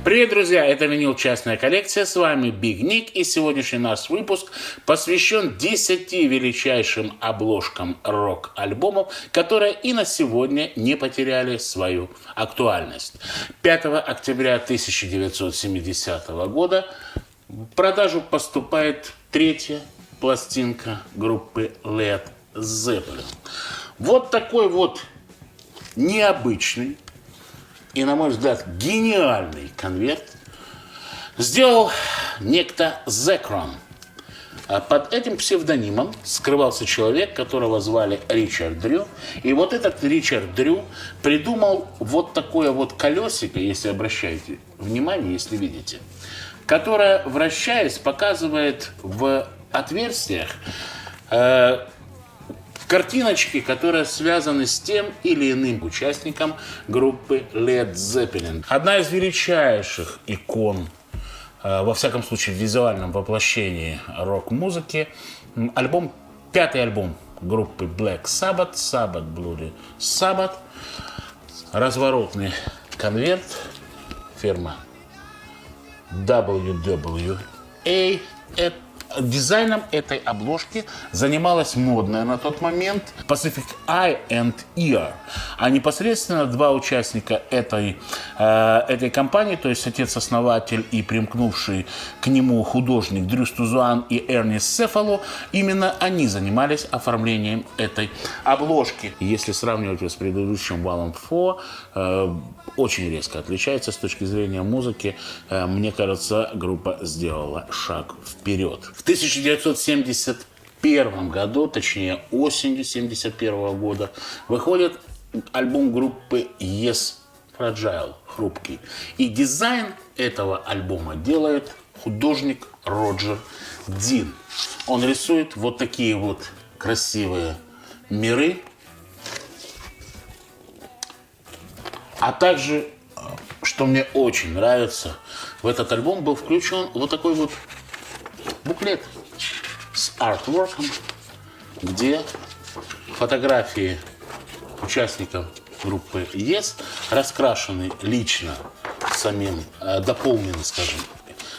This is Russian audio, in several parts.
Привет, друзья! Это винил «Частная коллекция». С вами Биг Ник. И сегодняшний наш выпуск посвящен 10 величайшим обложкам рок-альбомов, которые и на сегодня не потеряли свою актуальность. 5 октября 1970 года в продажу поступает третья пластинка группы Led Zeppelin. Вот такой вот необычный и, на мой взгляд, гениальный конверт сделал некто Zekron. Под этим псевдонимом скрывался человек, которого звали Ричард Дрю. И вот этот Ричард Дрю придумал вот такое вот колесико, если обращаете внимание, если видите, которое, вращаясь, показывает в отверстиях картиночки, которые связаны с тем или иным участником группы Led Zeppelin. Одна из величайших икон, во всяком случае в визуальном воплощении рок-музыки, пятый альбом группы Black Sabbath, Sabbath Bloody Sabbath, разворотный конверт, фирма WWA. Дизайном этой обложки занималась модная на тот момент Pacific Eye and Ear. А непосредственно два участника этой компании, то есть отец-основатель и примкнувший к нему художник Дрю Стузуан и Эрнест Сефало, именно они занимались оформлением этой обложки. Если сравнивать ее с предыдущим валом Фо, очень резко отличается с точки зрения музыки. Мне кажется, группа сделала шаг вперед. В 1971 году, точнее осенью 1971 года, выходит альбом группы Yes, Fragile, хрупкий. И дизайн этого альбома делает художник Роджер Дин. Он рисует вот такие вот красивые миры, а также, что мне очень нравится, в этот альбом был включен вот такой вот буклет с артворком, где фотографии участников группы Yes раскрашены лично самим, дополнены, скажем,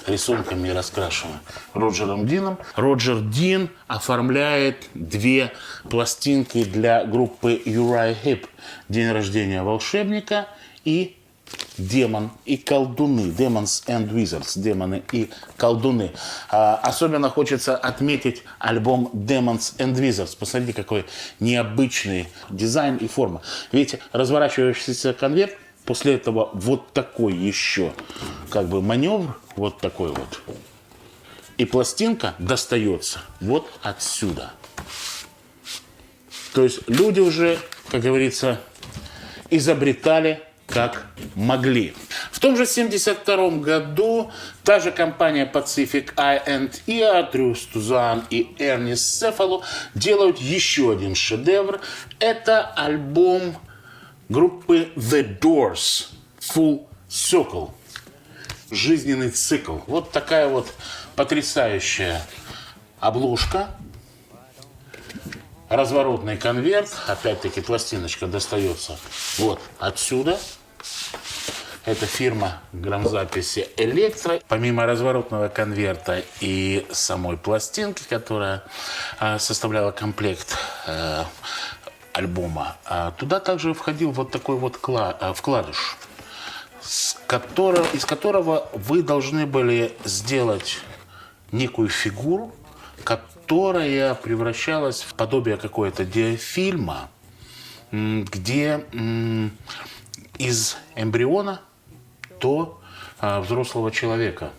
рисунками и раскрашены Роджером Дином. Роджер Дин оформляет две пластинки для группы Uriah Heep: «День рождения волшебника» и «Демон и колдуны», «Demons and Wizards», «Демоны и колдуны». Особенно хочется отметить альбом «Demons and Wizards». Посмотрите, какой необычный дизайн и форма. Видите, разворачивающийся конверт, после этого вот такой еще как бы маневр, вот такой вот. И пластинка достается вот отсюда. То есть люди уже, как говорится, изобретали как могли. В том же 1972 году та же компания Pacific Eye and Ear, Дрю Стузуан и Эрнест Сефало делают еще один шедевр. Это альбом группы The Doors, Full Circle, жизненный цикл. Вот такая вот потрясающая обложка. Разворотный конверт, опять-таки пластиночка достается вот отсюда. Это фирма грамзаписи «Электро». Помимо разворотного конверта и самой пластинки, которая составляла комплект альбома, туда также входил вот такой вот вкладыш, из которого вы должны были сделать некую фигуру, которая превращалась в подобие какого-то диафильма, где из эмбриона до взрослого человека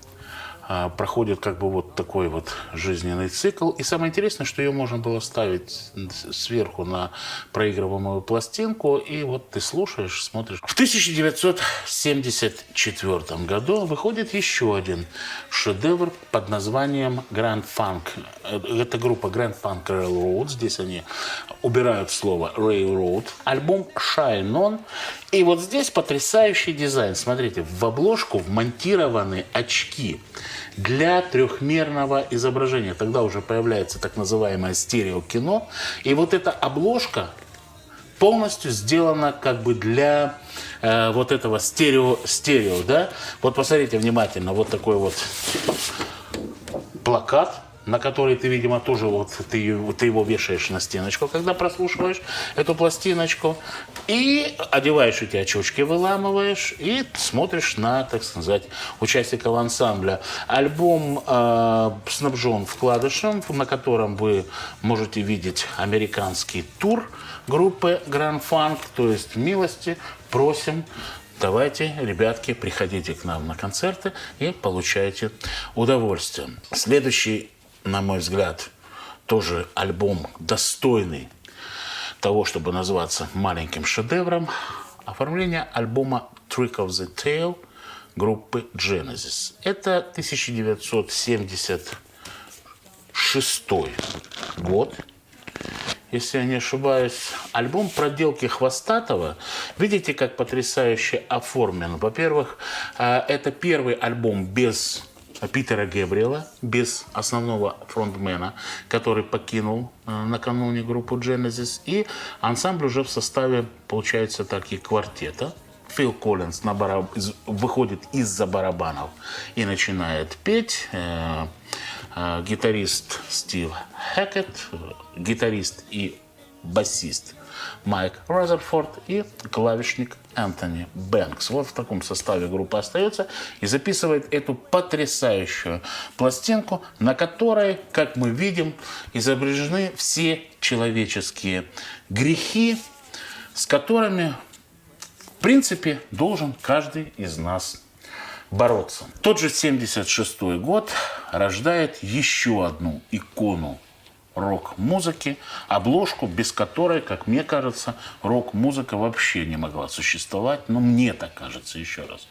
проходит как бы вот такой вот жизненный цикл. И самое интересное, что ее можно было ставить сверху на проигрываемую пластинку, и вот ты слушаешь, смотришь. В 1974 году выходит еще один шедевр под названием Grand Funk. Это группа Grand Funk Railroad. Здесь они убирают слово Railroad. Альбом Shine On. И вот здесь потрясающий дизайн. Смотрите, в обложку вмонтированы очки для трехмерного изображения. Тогда уже появляется так называемое стереокино. И вот эта обложка полностью сделана как бы для вот этого стерео, да. Вот посмотрите внимательно, вот такой вот плакат, на который ты, видимо, тоже вот ты его вешаешь на стеночку, когда прослушиваешь эту пластиночку, и одеваешь эти очечки, выламываешь и смотришь на, так сказать, участников ансамбля. Альбом снабжен вкладышем, на котором вы можете видеть американский тур группы Grand Funk, то есть милости просим. Давайте, ребятки, приходите к нам на концерты и получайте удовольствие. Следующий, на мой взгляд, тоже альбом достойный того, чтобы назваться маленьким шедевром. Оформление альбома Trick of the Tail группы Genesis. Это 1976 год, если я не ошибаюсь. Альбом проделки Хвостатого. Видите, как потрясающе оформлен. Во-первых, это первый альбом без Питера Гэбриэла, без основного фронтмена, который покинул накануне группу Genesis. И ансамбль уже в составе, получается, так и квартета. Фил Коллинз выходит из-за барабанов и начинает петь. Гитарист Стив Хэкет, гитарист и басист Майк Разерфорд и клавишник Энтони Бэнкс. Вот в таком составе группа остается и записывает эту потрясающую пластинку, на которой, как мы видим, изображены все человеческие грехи, с которыми, в принципе, должен каждый из нас бороться. Тот же 1976 год рождает еще одну икону рок-музыки, обложку, без которой, как мне кажется, рок-музыка вообще не могла существовать. Но мне так кажется, еще раз.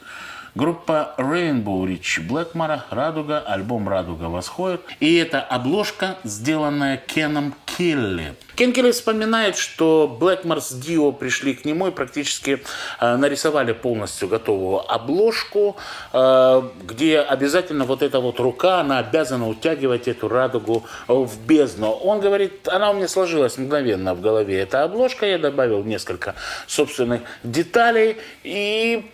Группа Rainbow Ричи Блэкмора, «Радуга», альбом «Радуга восходит». И эта обложка, сделанная Кеном Келли. Кен Келли вспоминает, что Блэкмор с Дио пришли к нему и практически нарисовали полностью готовую обложку, где обязательно вот эта вот рука, она обязана утягивать эту радугу в бездну. Он говорит, она у меня сложилась мгновенно в голове, эта обложка, я добавил несколько собственных деталей, и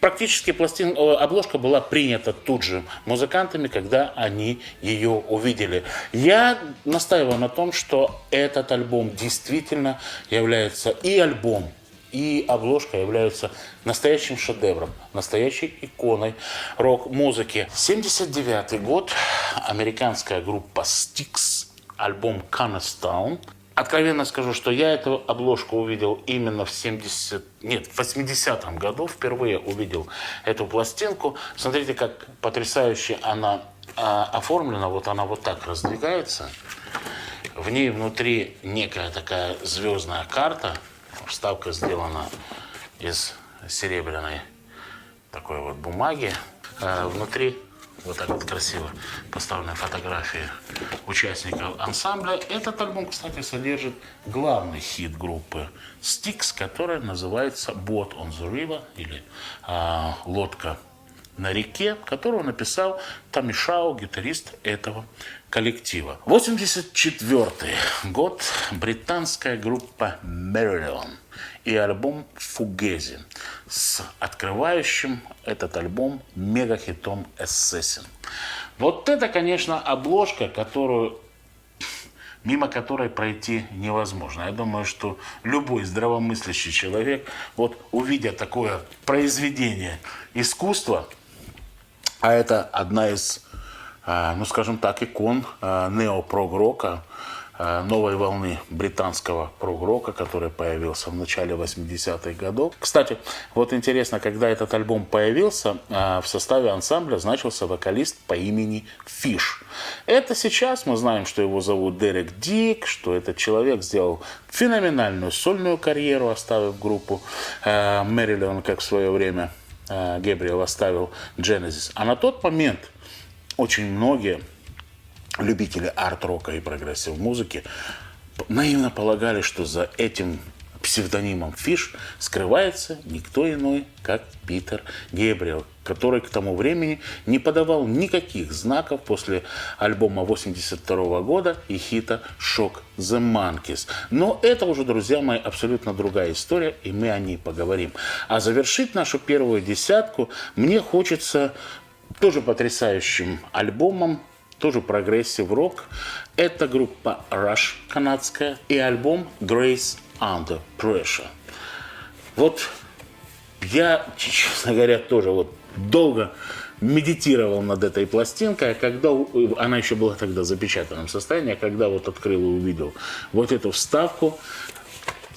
практически обложка была принята тут же музыкантами, когда они ее увидели. Я настаиваю на том, что этот альбом действительно является и альбом, и обложка являются настоящим шедевром, настоящей иконой рок-музыки. 1979 год, американская группа Styx, альбом Cornerstone. Откровенно скажу, что я эту обложку увидел именно в 80-м году. Впервые увидел эту пластинку. Смотрите, как потрясающе она оформлена. Вот она вот так раздвигается. В ней внутри некая такая звездная карта. Вставка сделана из серебряной такой вот бумаги. Внутри вот так вот красиво поставлены фотографии участников ансамбля. Этот альбом, кстати, содержит главный хит группы Styx, который называется «Boat on the River» или «Лодка на реке», которую написал Томми Шау, гитарист этого коллектива. 1984 год, британская группа Marillion и альбом «Fugazi» с открывающим этот альбом мегахитом «Assassin». Вот это, конечно, обложка, мимо которой пройти невозможно. Я думаю, что любой здравомыслящий человек, вот увидя такое произведение искусства, а это одна из, ну скажем так, икон нео-прог-рока, новой волны британского прог-рока, который появился в начале 80-х годов. Кстати, вот интересно, когда этот альбом появился, в составе ансамбля значился вокалист по имени Фиш. Это сейчас мы знаем, что его зовут Дерек Дик, что этот человек сделал феноменальную сольную карьеру, оставив группу Marillion, как в свое время Гэбриэл оставил Genesis. А на тот момент очень многие любители арт-рока и прогрессив-музыки наивно полагали, что за этим псевдонимом Fish скрывается никто иной, как Питер Гейбриэл, который к тому времени не подавал никаких знаков после альбома 1982 года и хита «Shock the Monkeys». Но это уже, друзья мои, абсолютно другая история, и мы о ней поговорим. А завершить нашу первую десятку мне хочется тоже потрясающим альбомом, тоже прогрессив-рок. Это группа Rush канадская и альбом Grace Under Pressure. Вот я, честно говоря, тоже вот долго медитировал над этой пластинкой, а когда она еще была тогда в запечатанном состоянии, а когда вот открыл и увидел вот эту вставку,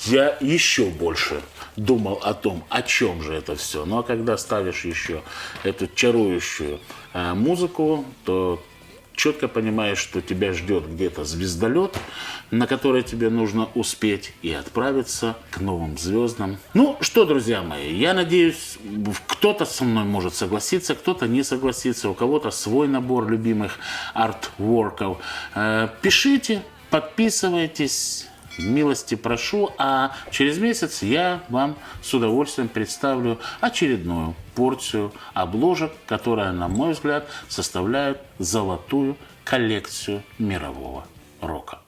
я еще больше думал о том, о чем же это все. Ну а когда ставишь еще эту чарующую музыку, то четко понимаешь, что тебя ждет где-то звездолет, на который тебе нужно успеть и отправиться к новым звездам. Ну что, друзья мои, я надеюсь, кто-то со мной может согласиться, кто-то не согласится, у кого-то свой набор любимых артворков. Пишите, подписывайтесь. Милости прошу, а через месяц я вам с удовольствием представлю очередную порцию обложек, которая, на мой взгляд, составляет золотую коллекцию мирового рока.